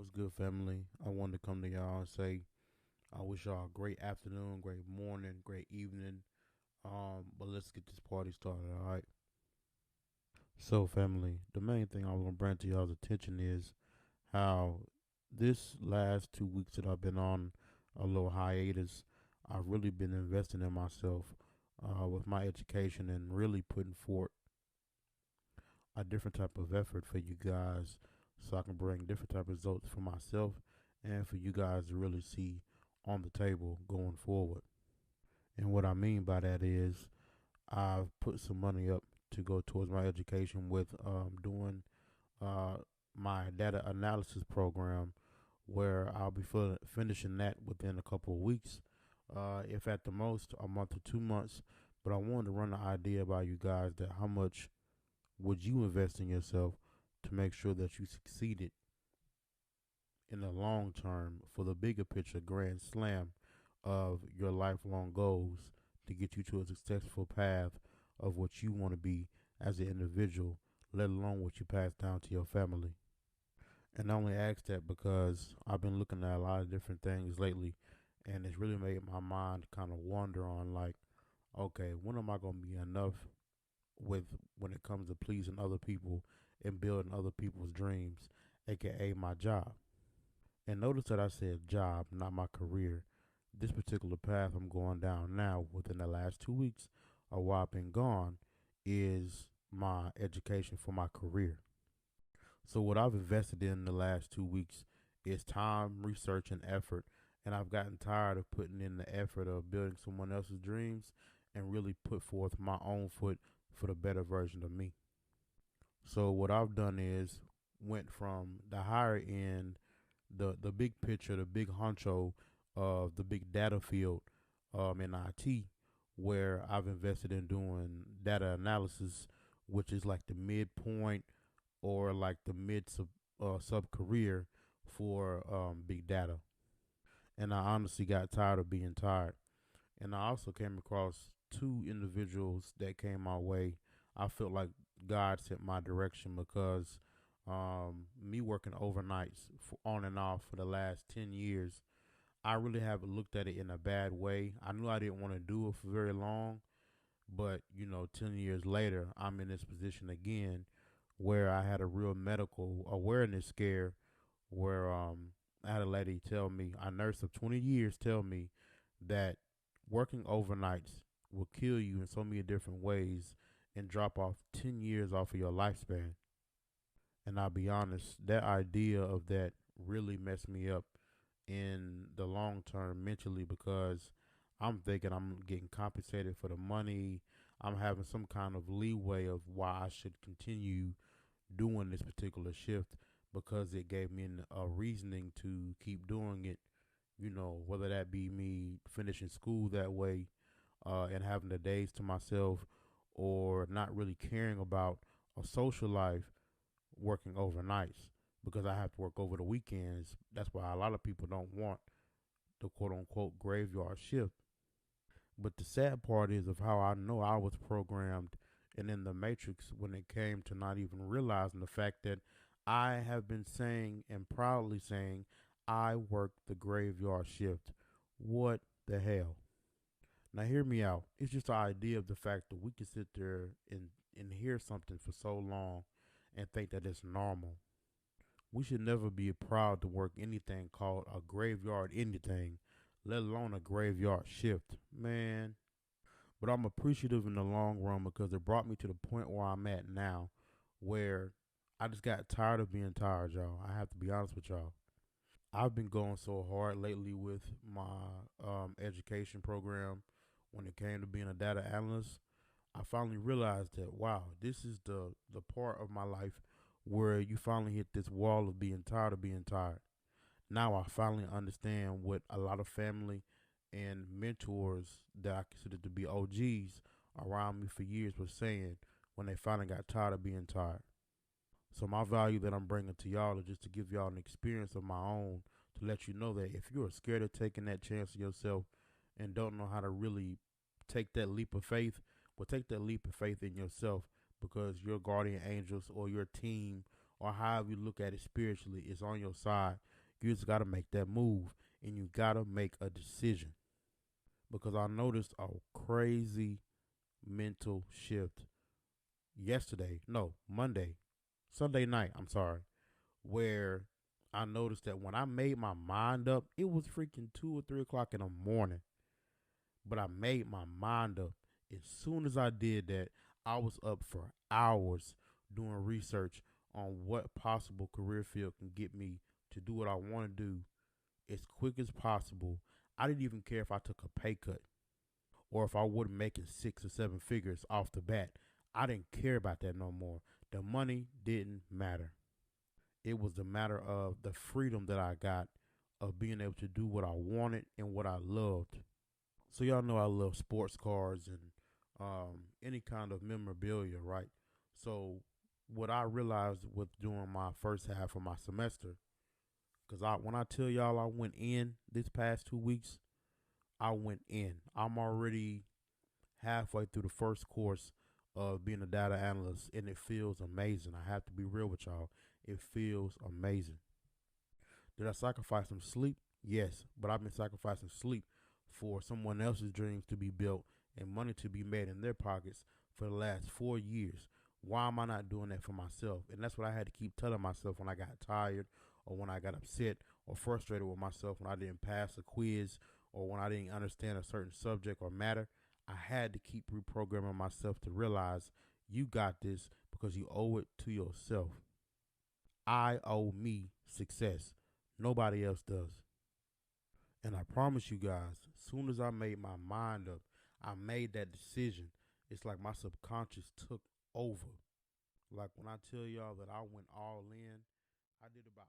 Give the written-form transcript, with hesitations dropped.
What's good, family? I wanted to come to y'all and say I wish y'all a great afternoon, great morning, great evening. But let's get this party started, all right? So, family, the main thing I was gonna bring to y'all's attention is how this last 2 weeks that I've been on a little hiatus, I've really been investing in myself with my education and really putting forth a different type of effort for you guys so I can bring different type of results for myself and for you guys to really see on the table going forward. And what I mean by that is I've put some money up to go towards my education with doing uh, my data analysis program where I'll be finishing that within a couple of weeks, if at the most a month or 2 months. But I wanted to run the idea by you guys that how much would you invest in yourself to make sure that you succeeded in the long term for the bigger picture grand slam of your lifelong goals to get you to a successful path of what you want to be as an individual, let alone what you pass down to your family. And I only ask that because I've been looking at a lot of different things lately, and it's really made my mind kind of wander on like, okay, when am I going to be enough with when it comes to pleasing other people and building other people's dreams, aka my job. And notice that I said job, not my career. This particular path I'm going down now within the last 2 weeks of while I've been gone is my education for my career. So what I've invested in the last 2 weeks is time, research, and effort. And I've gotten tired of putting in the effort of building someone else's dreams and really put forth my own foot for the better version of me. So what I've done is went from the higher end, the big picture, the big honcho of the big data field in IT, where I've invested in doing data analysis, which is like the midpoint or like the sub career for big data. And I honestly got tired of being tired. And I also came across two individuals that came my way. I felt like God sent my direction because me working overnights on and off for the last 10 years, I really haven't looked at it in a bad way. I knew I didn't want to do it for very long, but 10 years later, I'm in this position again where I had a real medical awareness scare where I had a lady tell me, a nurse of 20 years tell me that working overnights will kill you in so many different ways and drop off 10 years off of your lifespan. And I'll be honest, that idea of that really messed me up in the long term mentally because I'm thinking I'm getting compensated for the money. I'm having some kind of leeway of why I should continue doing this particular shift because it gave me a reasoning to keep doing it. Whether that be me finishing school that way and having the days to myself or not really caring about a social life working overnights because I have to work over the weekends. That's why a lot of people don't want the quote unquote graveyard shift. But the sad part is of how I know I was programmed and in the matrix when it came to not even realizing the fact that I have been saying and proudly saying I work the graveyard shift. What the hell? Now hear me out. It's just the idea of the fact that we can sit there and hear something for so long and think that it's normal. We should never be proud to work anything called a graveyard anything, let alone a graveyard shift. Man. But I'm appreciative in the long run because it brought me to the point where I'm at now where I just got tired of being tired, y'all. I have to be honest with y'all. I've been going so hard lately with my education program when it came to being a data analyst. I finally realized that wow, this is the part of my life where you finally hit this wall of being tired of being tired. Now I finally understand what a lot of family and mentors that I consider to be OGs around me for years were saying when they finally got tired of being tired. So my value that I'm bringing to y'all is just to give y'all an experience of my own to let you know that if you're scared of taking that chance of yourself and don't know how to really take that leap of faith, well, take that leap of faith in yourself because your guardian angels or your team or however you look at it spiritually is on your side You just got to make that move and you got to make a decision. Because I noticed a crazy mental shift yesterday, no, Monday, Sunday night, I'm sorry, where I noticed that when I made my mind up, it was freaking 2 or 3 o'clock in the morning. But I made my mind up. As soon as I did that, I was up for hours doing research on what possible career field can get me to do what I want to do as quick as possible. I didn't even care if I took a pay cut or if I wasn't making 6 or 7 figures off the bat. I didn't care about that no more. The money didn't matter. It was the matter of the freedom that I got of being able to do what I wanted and what I loved. So y'all know I love sports cars and any kind of memorabilia, right? So what I realized with doing my first half of my semester, because when I tell y'all I went in this past 2 weeks, I went in. I'm already halfway through the first course of being a data analyst, and it feels amazing. I have to be real with y'all. It feels amazing. Did I sacrifice some sleep? Yes, but I've been sacrificing sleep for someone else's dreams to be built and money to be made in their pockets for the last 4 years. Why am I not doing that for myself? And that's what I had to keep telling myself when I got tired or when I got upset or frustrated with myself when I didn't pass a quiz or when I didn't understand a certain subject or matter. I had to keep reprogramming myself to realize you got this because you owe it to yourself. I owe me success. Nobody else does. And I promise you guys, as soon as I made my mind up, I made that decision. It's like my subconscious took over. Like when I tell y'all that I went all in, I did about